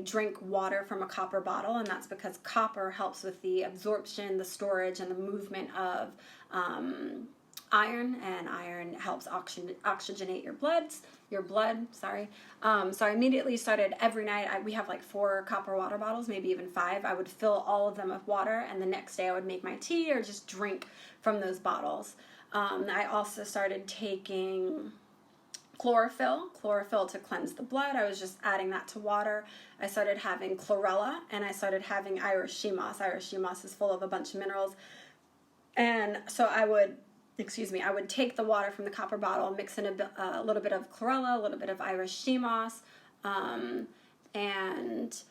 drink water from a copper bottle, and that's because copper helps with the absorption, the storage, and the movement of iron, and iron helps oxygenate your blood. So I immediately started every night. We have like 4 copper water bottles, maybe even 5. I would fill all of them with water, and the next day I would make my tea or just drink from those bottles. I also started taking chlorophyll to cleanse the blood. I was just adding that to water. I started having chlorella, and I started having Irish sea moss. Irish sea moss is full of a bunch of minerals. And so I would take the water from the copper bottle, mix in a little bit of chlorella, a little bit of Irish sea moss, and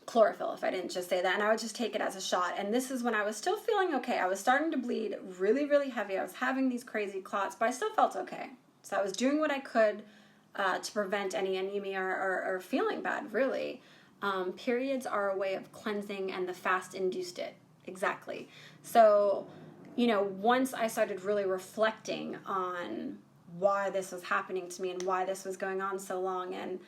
chlorophyll, if I didn't just say that, and I would just take it as a shot. And this is when I was still feeling okay. I was starting to bleed really, really heavy. I was having these crazy clots, but I still felt okay. So I was doing what I could to prevent any anemia or feeling bad, really. Periods are a way of cleansing, and the fast induced it. Exactly. So, once I started really reflecting on why this was happening to me and why this was going on so long, and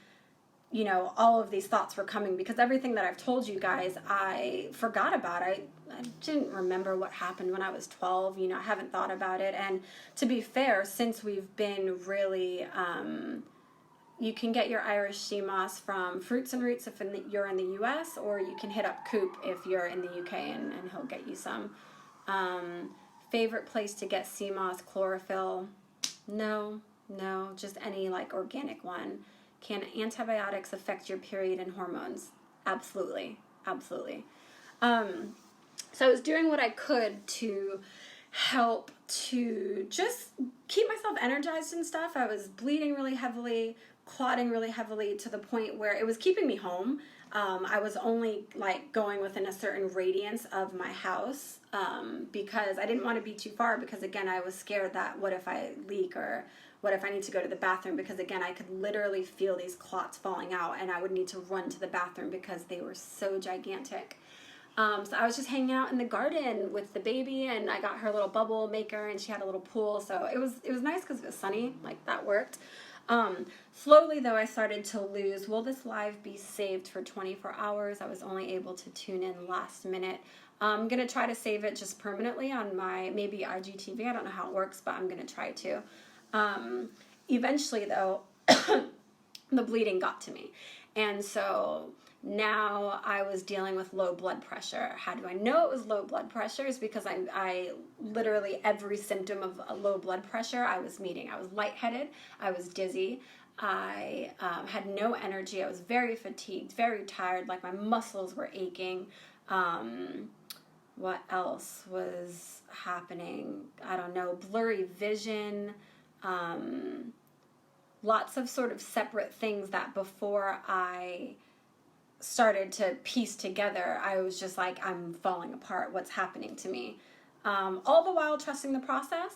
all of these thoughts were coming because everything that I've told you guys, I forgot about. I didn't remember what happened when I was 12. I haven't thought about it. And to be fair, since we've been really, you can get your Irish sea moss from Fruits and Roots if you're in the U.S., or you can hit up Coop if you're in the U.K., and he'll get you some. Favorite place to get sea moss, chlorophyll? No, just any organic one. Can antibiotics affect your period and hormones? Absolutely. So I was doing what I could to help to just keep myself energized and stuff. I was bleeding really heavily, clotting really heavily, to the point where it was keeping me home. I was only going within a certain radius of my house because I didn't want to be too far, because again, I was scared that what if I leak, or what if I need to go to the bathroom, because again, I could literally feel these clots falling out, and I would need to run to the bathroom because they were so gigantic. So I was just hanging out in the garden with the baby, and I got her a little bubble maker, and she had a little pool, so it was nice because it was sunny. That worked. Slowly though, I started to lose. Will this live be saved for 24 hours? I was only able to tune in last minute. I'm going to try to save it just permanently on my maybe IGTV. I don't know how it works, but I'm going to try to. Eventually though, the bleeding got to me. And so now I was dealing with low blood pressure. How do I know it was low blood pressure? Is because I literally every symptom of a low blood pressure I was meeting. I was lightheaded. I was dizzy. I had no energy. I was very fatigued, very tired. My muscles were aching. What else was happening? I don't know. Blurry vision. Lots of sort of separate things that before I started to piece together, I was just I'm falling apart. What's happening to me? All the while trusting the process,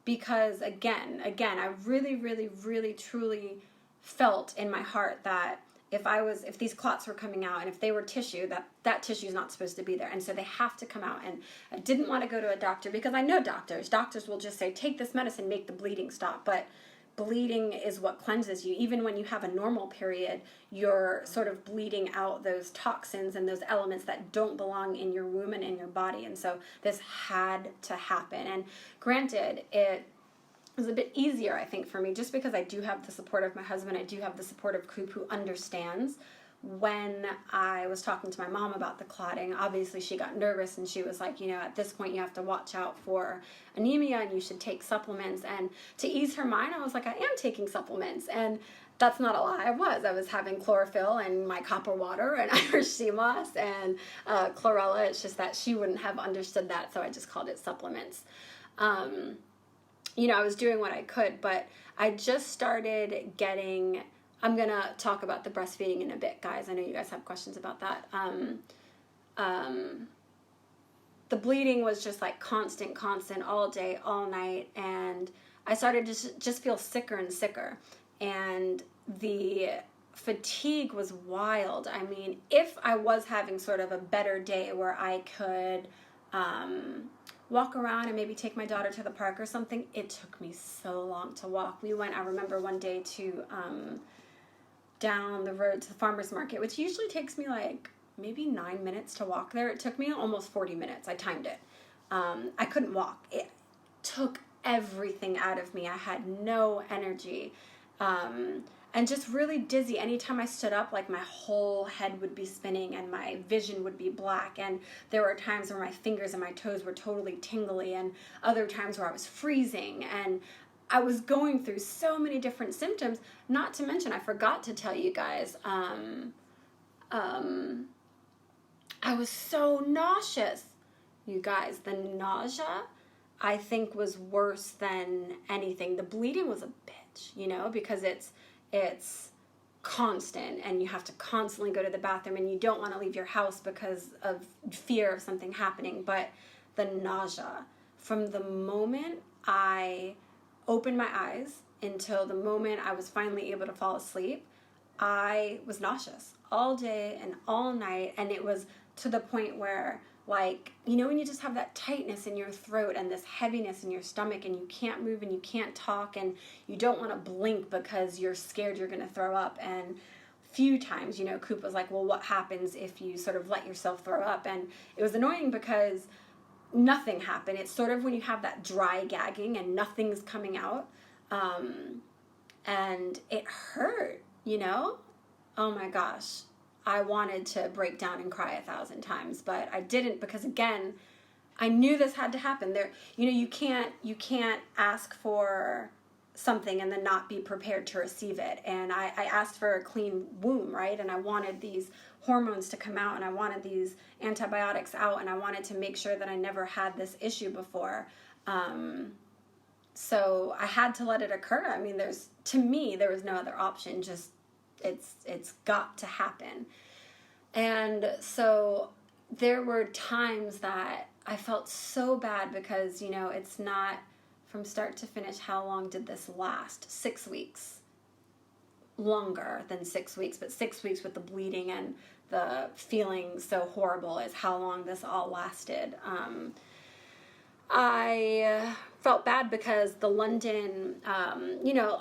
because again, I really, really, really, truly felt in my heart that if these clots were coming out, and if they were tissue, that tissue is not supposed to be there, and so they have to come out. And I didn't want to go to a doctor, because I know doctors will just say, take this medicine, make the bleeding stop, but bleeding is what cleanses you. Even when you have a normal period, you're sort of bleeding out those toxins and those elements that don't belong in your womb and in your body. And so this had to happen. And granted, it was a bit easier, I think, for me, just because I do have the support of my husband. I do have the support of Coop, who understands. When I was talking to my mom about the clotting, obviously she got nervous, and she was like, at this point you have to watch out for anemia, and you should take supplements. And to ease her mind, I was like, I am taking supplements. And that's not a lie. I was having chlorophyll and my copper water and Irish sea moss and chlorella. It's just that she wouldn't have understood that, so I just called it supplements. I was doing what I could, but I just started getting... I'm going to talk about the breastfeeding in a bit, guys. I know you guys have questions about that. The bleeding was just constant, all day, all night. And I started to just feel sicker and sicker. And the fatigue was wild. I mean, if I was having sort of a better day where I could walk around and maybe take my daughter to the park or something, it took me so long to walk. We went, I remember one day, to down the road to the farmer's market, which usually takes me like maybe 9 minutes to walk there. It took me almost 40 minutes. I timed it. I couldn't walk. It took everything out of me. I had no energy. And just really dizzy. Anytime I stood up, like my whole head would be spinning and my vision would be black. And there were times where my fingers and my toes were totally tingly, and other times where I was freezing. And I was going through so many different symptoms. Not to mention, I forgot to tell you guys, I was so nauseous. You guys, the nausea, I think, was worse than anything. The bleeding was a bitch, you know, because it's constant, and you have to constantly go to the bathroom, and you don't want to leave your house because of fear of something happening. But the nausea, from the moment I opened my eyes until the moment I was finally able to fall asleep, I was nauseous all day and all night. And it was to the point where, like, you know, when you just have that tightness in your throat and this heaviness in your stomach, and you can't move and you can't talk, and you don't want to blink because you're scared you're going to throw up. And few times, you know, Coop was like, well, what happens if you sort of let yourself throw up? And it was annoying because nothing happened. It's sort of when you have that dry gagging and nothing's coming out. And it hurt, you know? Oh my gosh. I wanted to break down and cry 1,000 times, but I didn't, because again, I knew this had to happen. There, you know, you can't ask for something and then not be prepared to receive it. And I asked for a clean womb, right? And I wanted these hormones to come out, and I wanted these antibiotics out, and I wanted to make sure that I never had this issue before. So I had to let it occur. I mean, to me, there was no other option. Just, it's got to happen. And so there were times that I felt so bad because, you know, it's not from start to finish. How long did this last? 6 weeks. Longer than 6 weeks, but 6 weeks with the bleeding and the feeling so horrible is how long this all lasted. I felt bad because the London, you know,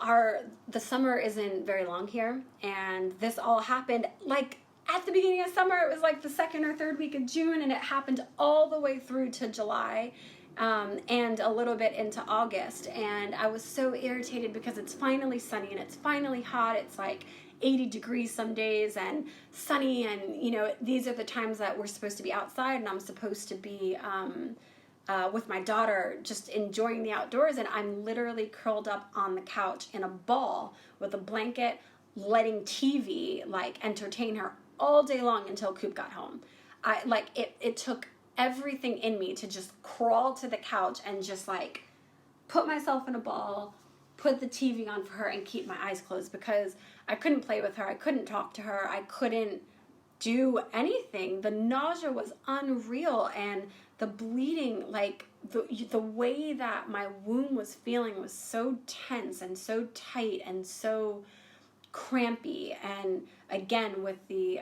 the summer isn't very long here, and this all happened like at the beginning of summer. It was like the 2nd or 3rd week of June, and it happened all the way through to July, and a little bit into August. And I was so irritated because it's finally sunny and it's finally hot. It's like 80 degrees some days and sunny, and you know, these are the times that we're supposed to be outside, and I'm supposed to be with my daughter just enjoying the outdoors, and I'm literally curled up on the couch in a ball with a blanket, letting TV like entertain her all day long until Coop got home. It took everything in me to just crawl to the couch and just like put myself in a ball, put the TV on for her, and keep my eyes closed, because I couldn't play with her, I couldn't talk to her, I couldn't do anything. The nausea was unreal, and the bleeding, like the way that my womb was feeling was so tense and so tight and so crampy. And again, with the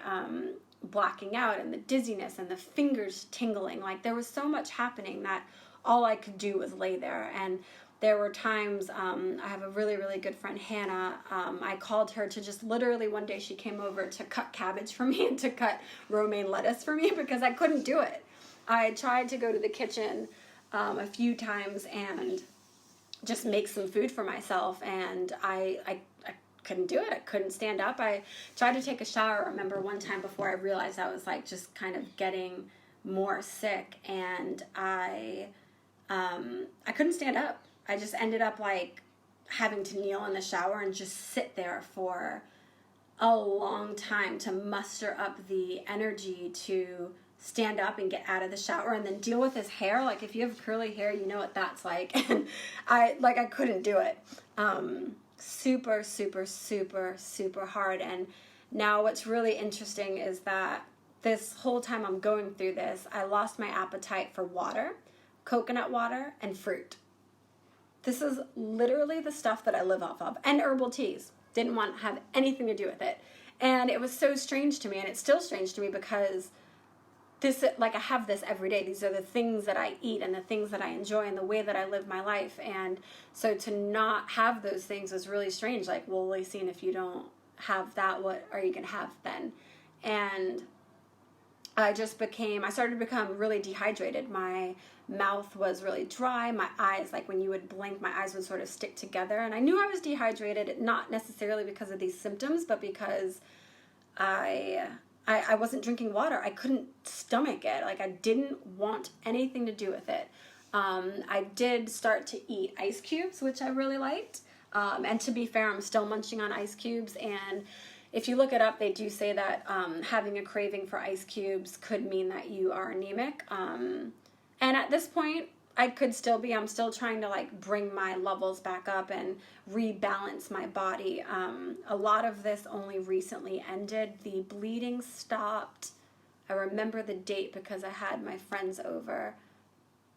blacking out and the dizziness and the fingers tingling, like there was so much happening that all I could do was lay there. And there were times, I have a really, really good friend, Hannah. I called her to just literally, one day she came over to cut cabbage for me and to cut romaine lettuce for me because I couldn't do it. I tried to go to the kitchen a few times and just make some food for myself, and I couldn't do it. I couldn't stand up. I tried to take a shower. I remember one time before I realized I was like just kind of getting more sick, and I couldn't stand up. I just ended up like having to kneel in the shower and just sit there for a long time to muster up the energy to stand up and get out of the shower and then deal with his hair. Like if you have curly hair, you know what that's like. And I couldn't do it. Super, super, super, super hard. And now what's really interesting is that this whole time I'm going through this, I lost my appetite for water, coconut water, and fruit. This is literally the stuff that I live off of. And herbal teas. Didn't want to have anything to do with it. And it was so strange to me, and it's still strange to me because this, like, I have this every day. These are the things that I eat and the things that I enjoy and the way that I live my life. And so to not have those things was really strange. Like, well, Lacine, if you don't have that, what are you going to have then? And I started to become really dehydrated. My mouth was really dry. My eyes, like when you would blink, my eyes would sort of stick together. And I knew I was dehydrated, not necessarily because of these symptoms, but because I wasn't drinking water. I couldn't stomach it. Like, I didn't want anything to do with it. I did start to eat ice cubes, which I really liked. And to be fair, I'm still munching on ice cubes. And if you look it up, they do say that having a craving for ice cubes could mean that you are anemic. And at this point, I'm still trying to like bring my levels back up and rebalance my body. A lot of this only recently ended. The bleeding stopped. I remember the date because I had my friends over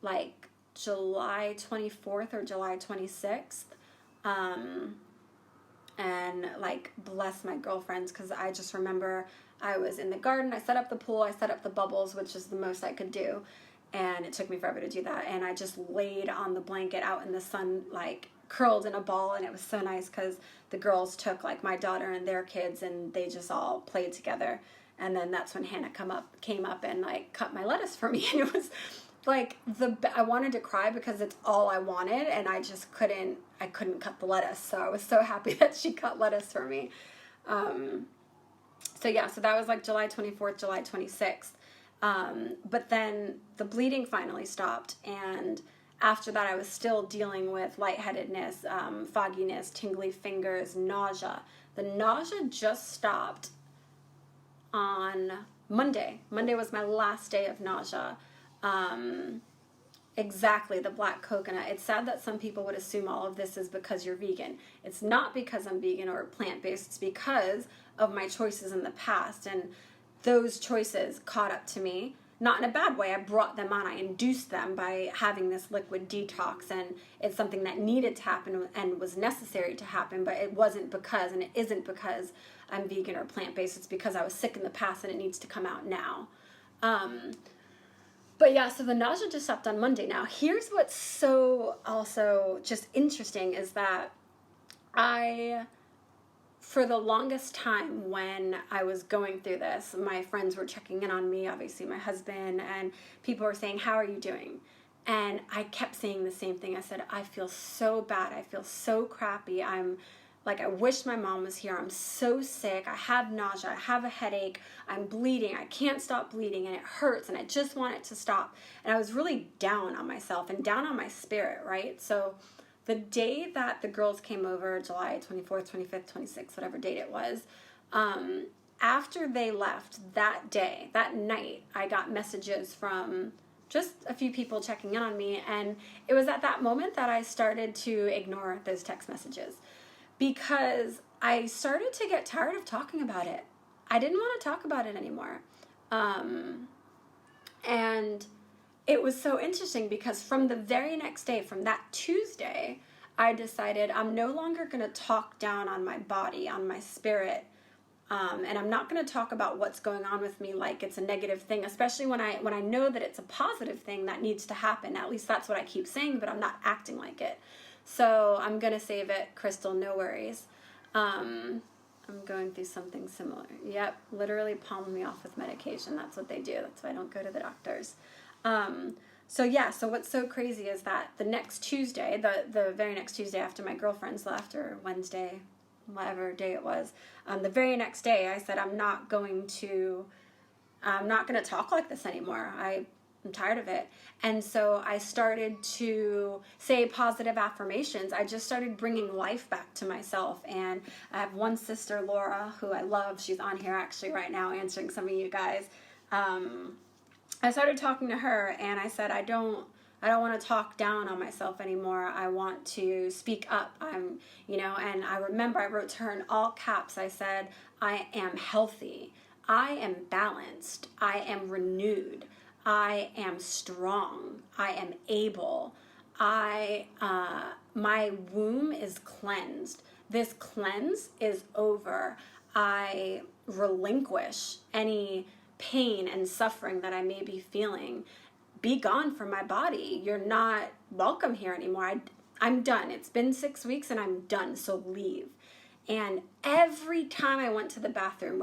like July 24th or July 26th. And like, bless my girlfriends, because I just remember I was in the garden, I set up the pool, I set up the bubbles, which is the most I could do, and it took me forever to do that, and I just laid on the blanket out in the sun, like curled in a ball, and it was so nice because the girls took like my daughter and their kids, and they just all played together. And then that's when Hannah came up and like cut my lettuce for me, and it was like I wanted to cry because it's all I wanted, and I just couldn't cut the lettuce. So I was so happy that she cut lettuce for me. So that was like July 24th, July 26th. But then the bleeding finally stopped, and after that I was still dealing with lightheadedness, fogginess, tingly fingers, nausea. The nausea just stopped on Monday. Monday was my last day of nausea. Exactly, the black coconut. It's sad that some people would assume all of this is because you're vegan. It's not because I'm vegan or plant-based. It's because of my choices in the past, and those choices caught up to me. Not in a bad way. I brought them on. I induced them by having this liquid detox, and it's something that needed to happen and was necessary to happen, but it wasn't because, and it isn't because I'm vegan or plant-based. It's because I was sick in the past and it needs to come out now. But yeah, so the nausea just stopped on Monday. Now, here's what's so also just interesting is that for the longest time when I was going through this, my friends were checking in on me, obviously my husband, and people were saying, how are you doing? And I kept saying the same thing. I said, I feel so bad. I feel so crappy. I wish my mom was here. I'm so sick. I have nausea. I have a headache. I'm bleeding. I can't stop bleeding, and it hurts, and I just want it to stop. And I was really down on myself and down on my spirit, right? So the day that the girls came over, July 24th, 25th, 26th, whatever date it was, after they left that day, that night, I got messages from just a few people checking in on me, and it was at that moment that I started to ignore those text messages, because I started to get tired of talking about it. I didn't want to talk about it anymore. And it was so interesting because from the very next day, from that Tuesday, I decided I'm no longer going to talk down on my body, on my spirit, and I'm not going to talk about what's going on with me like it's a negative thing, especially when I know that it's a positive thing that needs to happen. At least that's what I keep saying, but I'm not acting like it. So I'm going to save it, Crystal, no worries. I'm going through something similar. Yep, literally palmed me off with medication. That's what they do. That's why I don't go to the doctors. So what's so crazy is that the next Tuesday, the very next Tuesday after my girlfriends left, or Wednesday, whatever day it was, the very next day I said, I'm not going to talk like this anymore. I'm tired of it. And so I started to say positive affirmations. I just started bringing life back to myself. And I have one sister, Laura, who I love. She's on here actually right now answering some of you guys. I started talking to her, and I said, I don't want to talk down on myself anymore. I want to speak up. And I remember I wrote to her in all caps. I said, I am healthy. I am balanced. I am renewed. I am strong. I am able. My womb is cleansed. This cleanse is over. I relinquish any pain and suffering that I may be feeling. Be gone from my body. You're not welcome here anymore. I'm done. It's been 6 weeks and I'm done, so leave. And every time I went to the bathroom,